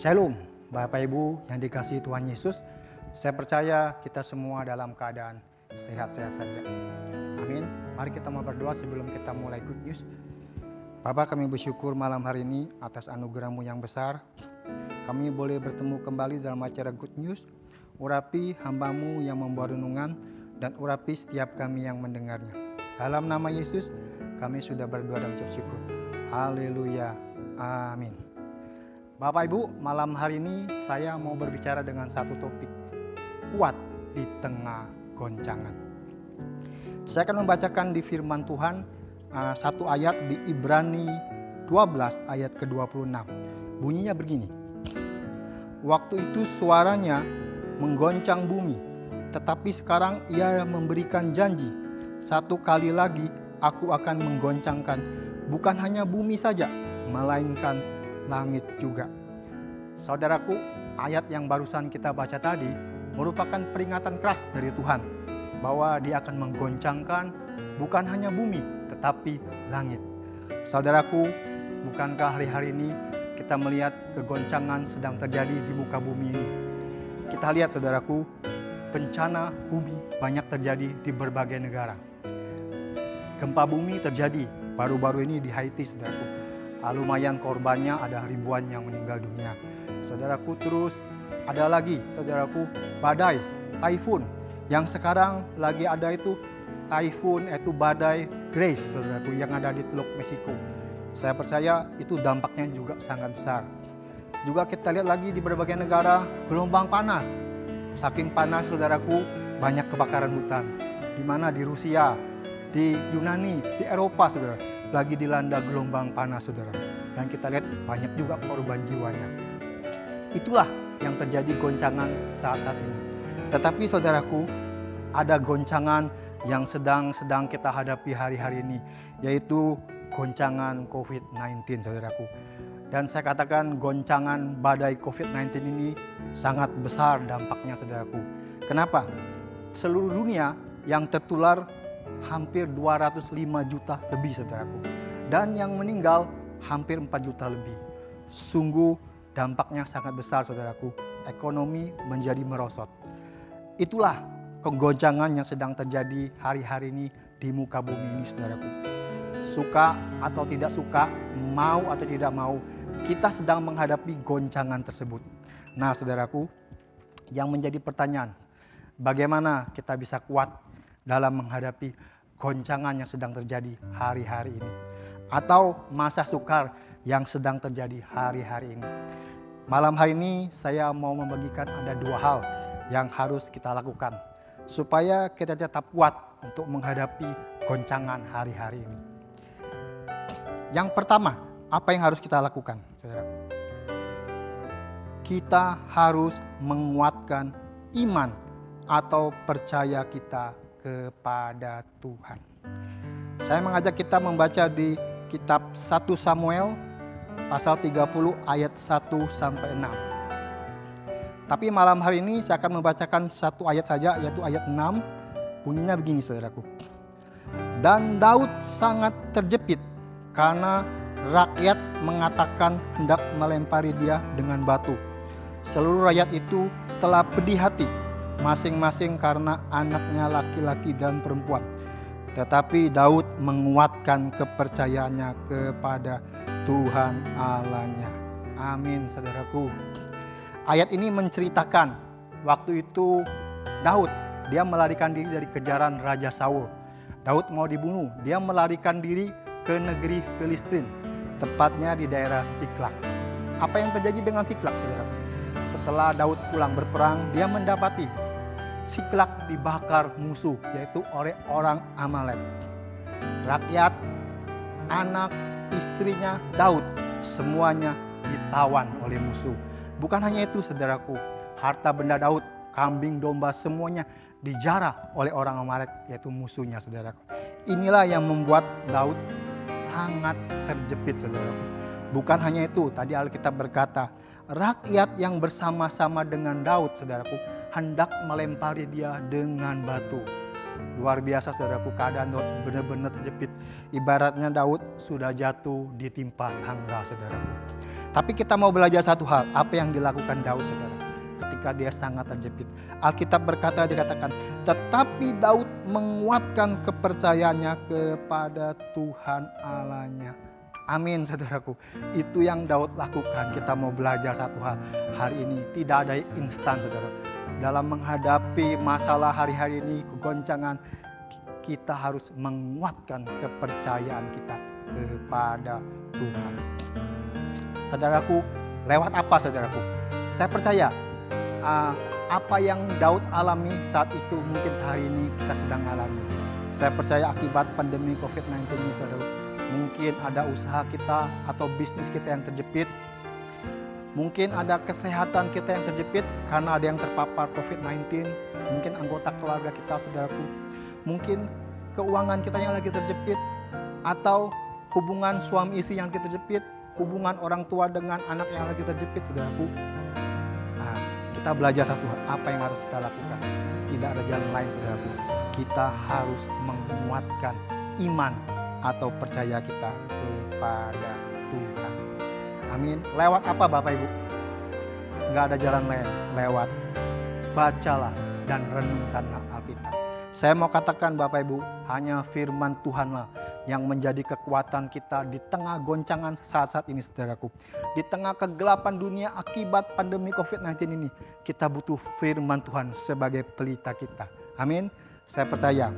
Shalom, Bapak Ibu yang dikasihi Tuhan Yesus. Saya percaya kita semua dalam keadaan sehat-sehat saja. Amin. Mari kita mau berdoa sebelum kita mulai Good News. Bapak, kami bersyukur malam hari ini atas anugerah-Mu yang besar. Kami boleh bertemu kembali dalam acara Good News. Urapi hamba-Mu yang membawa renungan dan urapi setiap kami yang mendengarnya. Dalam nama Yesus kami sudah berdoa dan ucap syukur. Haleluya. Amin. Bapak Ibu, malam hari ini saya mau berbicara dengan satu topik, kuat di tengah goncangan. Saya akan membacakan di firman Tuhan satu ayat di Ibrani 12 ayat ke-26. Bunyinya begini. Waktu itu suaranya menggoncang bumi, tetapi sekarang ia memberikan janji, satu kali lagi aku akan menggoncangkan bukan hanya bumi saja, melainkan langit juga. Saudaraku, ayat yang barusan kita baca tadi merupakan peringatan keras dari Tuhan bahwa Dia akan menggoncangkan bukan hanya bumi tetapi langit. Saudaraku, bukankah hari-hari ini kita melihat kegoncangan sedang terjadi di muka bumi ini? Kita lihat saudaraku, bencana bumi banyak terjadi di berbagai negara. Gempa bumi terjadi baru-baru ini di Haiti, saudaraku. Lumayan korbannya, ada ribuan yang meninggal dunia. Saudaraku, terus ada lagi saudaraku badai, taifun. Yang sekarang lagi ada itu taifun, itu badai Grace, saudaraku, yang ada di Teluk Meksiko. Saya percaya itu dampaknya juga sangat besar. Juga kita lihat lagi di berbagai negara gelombang panas. Saking panas saudaraku, banyak kebakaran hutan. Di mana di Rusia, di Yunani, di Eropa saudara, lagi dilanda gelombang panas saudara. Dan kita lihat banyak juga korban jiwanya. Itulah yang terjadi goncangan saat-saat ini. Tetapi saudaraku, ada goncangan yang sedang kita hadapi hari-hari ini, yaitu goncangan COVID-19 saudaraku. Dan saya katakan goncangan badai COVID-19 ini sangat besar dampaknya saudaraku. Kenapa? Seluruh dunia yang tertular hampir 205 juta lebih saudaraku. Dan yang meninggal hampir 4 juta lebih. Sungguh dampaknya sangat besar saudaraku. Ekonomi menjadi merosot. Itulah kegoncangan yang sedang terjadi hari-hari ini di muka bumi ini saudaraku. Suka atau tidak suka, mau atau tidak mau, kita sedang menghadapi goncangan tersebut. Nah saudaraku, yang menjadi pertanyaan, bagaimana kita bisa kuat dalam menghadapi goncangan yang sedang terjadi hari-hari ini, atau masa sukar yang sedang terjadi hari-hari ini. Malam hari ini saya mau membagikan ada dua hal yang harus kita lakukan supaya kita tetap kuat untuk menghadapi goncangan hari-hari ini. Yang pertama, apa yang harus kita lakukan, saudara? Kita harus menguatkan iman atau percaya kita kepada Tuhan. Saya mengajak kita membaca di kitab 1 Samuel pasal 30 ayat 1 sampai 6. Tapi malam hari ini saya akan membacakan satu ayat saja, yaitu ayat 6. Bunyinya begini saudaraku. Dan Daud sangat terjepit karena rakyat mengatakan hendak melempari dia dengan batu. Seluruh rakyat itu telah pedih hati, masing-masing karena anaknya laki-laki dan perempuan. Tetapi Daud menguatkan kepercayaannya kepada Tuhan Allahnya. Amin saudaraku. Ayat ini menceritakan waktu itu Daud, dia melarikan diri dari kejaran Raja Saul. Daud mau dibunuh, dia melarikan diri ke negeri Filistin, tepatnya di daerah Siklak. Apa yang terjadi dengan Siklak saudara? Setelah Daud pulang berperang, dia mendapati Siklak dibakar musuh, yaitu oleh orang Amalek. Rakyat, anak, istrinya Daud, semuanya ditawan oleh musuh. Bukan hanya itu saudaraku, harta benda Daud, kambing, domba, semuanya dijarah oleh orang Amalek, yaitu musuhnya saudaraku. Inilah yang membuat Daud sangat terjepit saudaraku. Bukan hanya itu, tadi Alkitab berkata, rakyat yang bersama-sama dengan Daud saudaraku, hendak melempari dia dengan batu. Luar biasa saudaraku, keadaan Daud benar-benar terjepit. Ibaratnya Daud sudah jatuh ditimpa tangga saudaraku. Tapi kita mau belajar satu hal, apa yang dilakukan Daud, saudara, ketika dia sangat terjepit. Alkitab berkata, dikatakan, tetapi Daud menguatkan kepercayaannya kepada Tuhan Allahnya. Amin, saudaraku. Itu yang Daud lakukan. Kita mau belajar satu hal hari ini, tidak ada instan, saudara. Dalam menghadapi masalah hari-hari ini, kegoncangan, kita harus menguatkan kepercayaan kita kepada Tuhan. Saudaraku, lewat apa, saudaraku? Saya percaya apa yang Daud alami saat itu mungkin sehari ini kita sedang alami. Saya percaya akibat pandemi COVID-19 ini, saudara, mungkin ada usaha kita atau bisnis kita yang terjepit. Mungkin ada kesehatan kita yang terjepit karena ada yang terpapar COVID-19. Mungkin anggota keluarga kita, saudaraku. Mungkin keuangan kita yang lagi terjepit, atau hubungan suami istri yang lagi terjepit, hubungan orang tua dengan anak yang lagi terjepit, saudaraku. Nah, kita belajar satu hal, apa yang harus kita lakukan. Tidak ada jalan lain, saudaraku. Kita harus menguatkan iman atau percaya kita kepada Tuhan. Amin. Lewat apa, Bapak Ibu? Nggak ada jalan lain. Lewat bacalah dan renungkanlah Alkitab. Saya mau katakan, Bapak Ibu, hanya firman Tuhanlah yang menjadi kekuatan kita di tengah goncangan saat-saat ini, saudaraku. Di tengah kegelapan dunia akibat pandemi COVID-19 ini, kita butuh firman Tuhan sebagai pelita kita. Amin. Saya percaya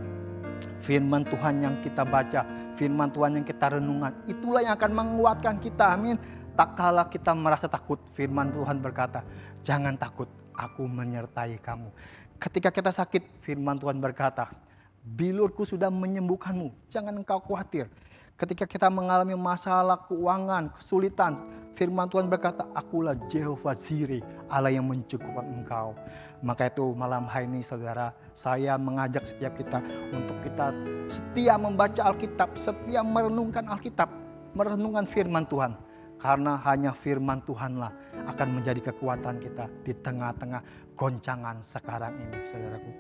firman Tuhan yang kita baca, firman Tuhan yang kita renungan, itulah yang akan menguatkan kita. Amin. Tak kala kita merasa takut, firman Tuhan berkata, jangan takut, aku menyertai kamu. Ketika kita sakit, firman Tuhan berkata, bilurku sudah menyembuhkanmu, jangan engkau khawatir. Ketika kita mengalami masalah keuangan, kesulitan, firman Tuhan berkata, akulah Jehovah Jireh, Allah yang mencukupkan engkau. Maka itu malam hari ini, saudara, saya mengajak setiap kita untuk kita setia membaca Alkitab, setia merenungkan Alkitab, merenungkan firman Tuhan. Karena hanya firman Tuhanlah akan menjadi kekuatan kita di tengah-tengah goncangan sekarang ini, saudaraku.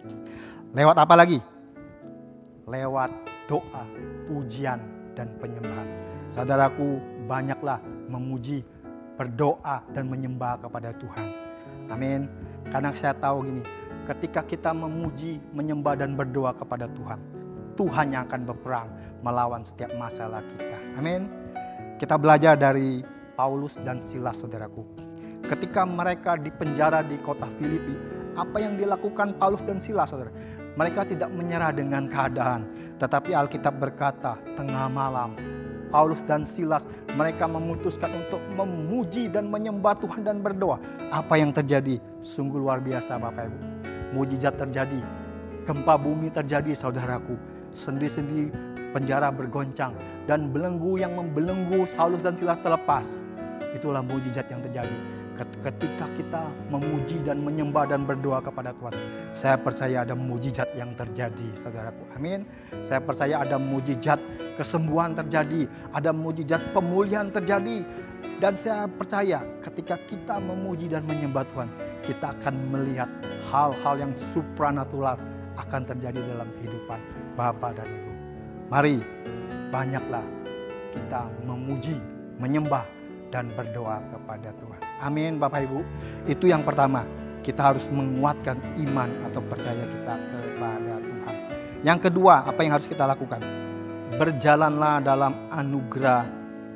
Lewat apa lagi? Lewat doa, pujian, dan penyembahan. Saudaraku, banyaklah memuji, berdoa, dan menyembah kepada Tuhan. Amin. Karena saya tahu gini, ketika kita memuji, menyembah, dan berdoa kepada Tuhan, Tuhan yang akan berperang melawan setiap masalah kita. Amin. Kita belajar dari Paulus dan Silas, saudaraku. Ketika mereka dipenjara di kota Filipi, apa yang dilakukan Paulus dan Silas, saudara? Mereka tidak menyerah dengan keadaan, tetapi Alkitab berkata, tengah malam, Paulus dan Silas, mereka memutuskan untuk memuji dan menyembah Tuhan dan berdoa. Apa yang terjadi? Sungguh luar biasa, Bapak Ibu. Mujizat terjadi, gempa bumi terjadi, saudaraku. Sendi-sendi penjara bergoncang, dan belenggu yang membelenggu Saulus dan Silas terlepas. Itulah mujizat yang terjadi ketika kita memuji dan menyembah dan berdoa kepada Tuhan. Saya percaya ada mujizat yang terjadi, saudaraku. Amin. Saya percaya ada mujizat kesembuhan terjadi, ada mujizat pemulihan terjadi. Dan saya percaya ketika kita memuji dan menyembah Tuhan, kita akan melihat hal-hal yang supranatural akan terjadi dalam kehidupan Bapak dan Ibu. Mari, banyaklah kita memuji, menyembah, dan berdoa kepada Tuhan. Amin, Bapak Ibu. Itu yang pertama, kita harus menguatkan iman atau percaya kita kepada Tuhan. Yang kedua, apa yang harus kita lakukan? Berjalanlah dalam anugerah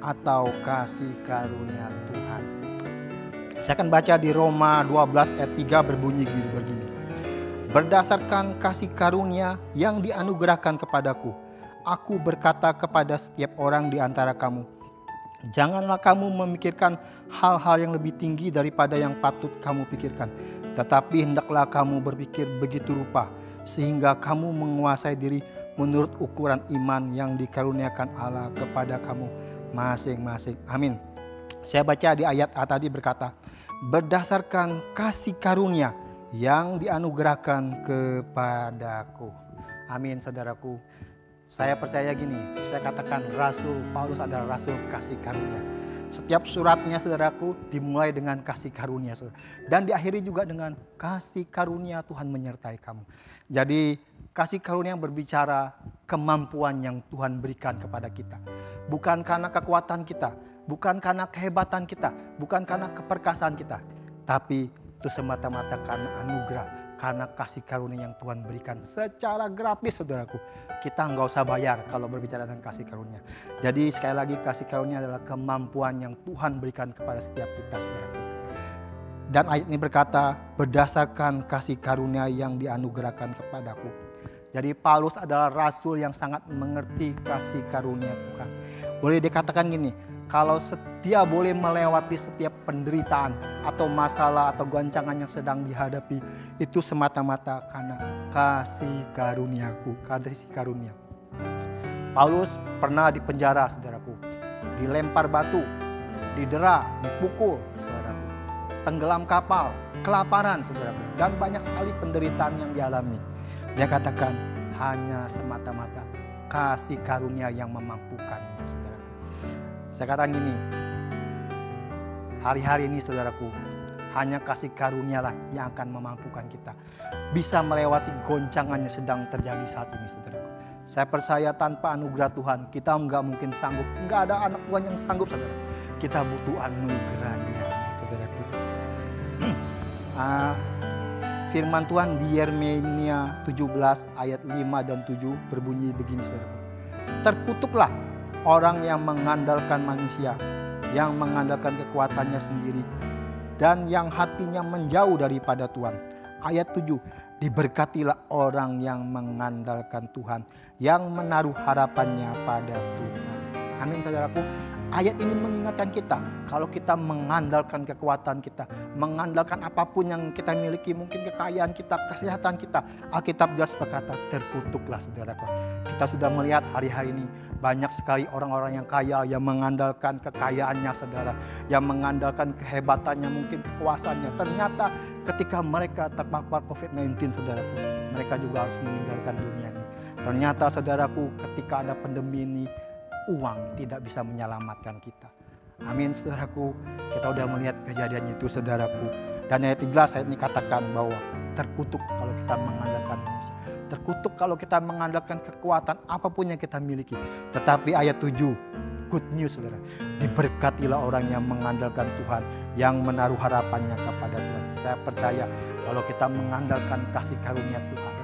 atau kasih karunia Tuhan. Saya akan baca di Roma 12 ayat 3 berbunyi begini. Berdasarkan kasih karunia yang dianugerahkan kepadaku, aku berkata kepada setiap orang di antara kamu, janganlah kamu memikirkan hal-hal yang lebih tinggi daripada yang patut kamu pikirkan. Tetapi hendaklah kamu berpikir begitu rupa, sehingga kamu menguasai diri menurut ukuran iman yang dikaruniakan Allah kepada kamu masing-masing. Amin. Saya baca di ayat A tadi berkata, berdasarkan kasih karunia yang dianugerahkan kepadaku. Amin, saudaraku. Saya percaya gini, saya katakan Rasul Paulus adalah Rasul kasih karunia. Setiap suratnya, saudaraku, dimulai dengan kasih karunia, saudara. Dan diakhiri juga dengan kasih karunia Tuhan menyertai kamu. Jadi kasih karunia yang berbicara kemampuan yang Tuhan berikan kepada kita. Bukan karena kekuatan kita, bukan karena kehebatan kita, bukan karena keperkasaan kita, tapi itu semata-mata karena anugerah, karena kasih karunia yang Tuhan berikan secara gratis, saudaraku. Kita nggak usah bayar kalau berbicara tentang kasih karunia. Jadi sekali lagi, kasih karunia adalah kemampuan yang Tuhan berikan kepada setiap kita, saudaraku. Dan ayat ini berkata, berdasarkan kasih karunia yang dianugerahkan kepadaku. Jadi Paulus adalah rasul yang sangat mengerti kasih karunia Tuhan. Boleh dikatakan gini, kalau dia boleh melewati setiap penderitaan atau masalah atau goncangan yang sedang dihadapi, itu semata-mata karena kasih karuniaku, kasih karunia. Paulus pernah dipenjara, saudaraku, dilempar batu, didera, dipukul, saudaraku, tenggelam kapal, kelaparan, saudaraku, dan banyak sekali penderitaan yang dialami. Dia katakan hanya semata-mata kasih karunia yang memampukannya, saudaraku. Saya katakan gini, hari-hari ini, saudaraku, hanya kasih karunialah yang akan memampukan kita bisa melewati goncangan yang sedang terjadi saat ini, saudaraku. Saya percaya tanpa anugerah Tuhan kita nggak mungkin sanggup. Nggak ada anak Tuhan yang sanggup, saudara. Kita butuh anugerahnya, saudaraku. Firman Tuhan di Yeremia 17 ayat 5 dan 7 berbunyi begini, saudaraku. Terkutuklah orang yang mengandalkan manusia, yang mengandalkan kekuatannya sendiri, dan yang hatinya menjauh daripada Tuhan. Ayat 7, diberkatilah orang yang mengandalkan Tuhan, yang menaruh harapannya pada Tuhan. Amin, saudaraku. Ayat ini mengingatkan kita, kalau kita mengandalkan kekuatan kita, mengandalkan apapun yang kita miliki, mungkin kekayaan kita, kesehatan kita, Alkitab jelas berkata, terkutuklah, saudaraku. Kita sudah melihat hari-hari ini banyak sekali orang-orang yang kaya yang mengandalkan kekayaannya, saudara, yang mengandalkan kehebatannya, mungkin kekuasaannya. Ternyata ketika mereka terpapar COVID-19, saudaraku, mereka juga harus meninggalkan dunia ini. Ternyata, saudaraku, ketika ada pandemi ini, uang tidak bisa menyelamatkan kita. Amin, saudaraku. Kita udah melihat kejadian itu, saudaraku. Dan ayat 13 ayat ini katakan bahwa terkutuk kalau kita mengandalkan manusia. Terkutuk kalau kita mengandalkan kekuatan apapun yang kita miliki. Tetapi ayat 7, good news, saudara. Diberkatilah orang yang mengandalkan Tuhan, yang menaruh harapannya kepada Tuhan. Saya percaya kalau kita mengandalkan kasih karunia Tuhan,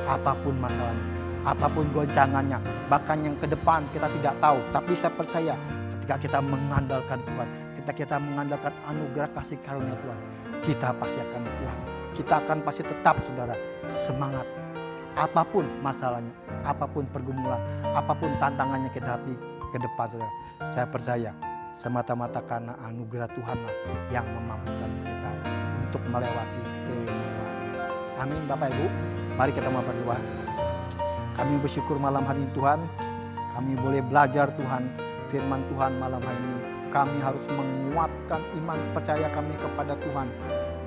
apapun masalahnya, apapun goncangannya, bahkan yang ke depan kita tidak tahu. Tapi saya percaya ketika kita mengandalkan Tuhan, ketika kita mengandalkan anugerah kasih karunia Tuhan, kita pasti akan kuat. Kita akan pasti tetap, saudara, semangat. Apapun masalahnya, apapun pergumulan, apapun tantangannya kita hadapi ke depan, saudara. Saya percaya semata-mata karena anugerah Tuhanlah yang memampukan kita untuk melewati semuanya. Amin, Bapak Ibu. Mari kita mau berdoa. Kami bersyukur malam hari ini, Tuhan. Kami boleh belajar, Tuhan, firman Tuhan malam hari ini. Kami harus menguatkan iman percaya kami kepada Tuhan.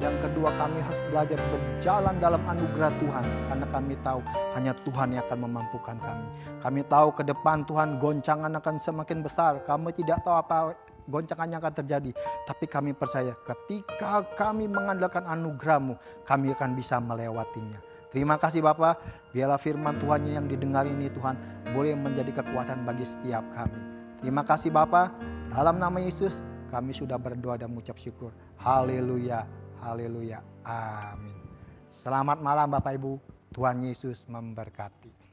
Yang kedua, kami harus belajar berjalan dalam anugerah Tuhan. Karena kami tahu hanya Tuhan yang akan memampukan kami. Kami tahu ke depan, Tuhan, goncangan akan semakin besar. Kami tidak tahu apa goncangan yang akan terjadi. Tapi kami percaya ketika kami mengandalkan anugerah-Mu, kami akan bisa melewatinya. Terima kasih Bapa, biarlah firman Tuhan yang didengar ini, Tuhan, boleh menjadi kekuatan bagi setiap kami. Terima kasih Bapa, dalam nama Yesus kami sudah berdoa dan mengucap syukur. Haleluya, haleluya, amin. Selamat malam Bapak Ibu, Tuhan Yesus memberkati.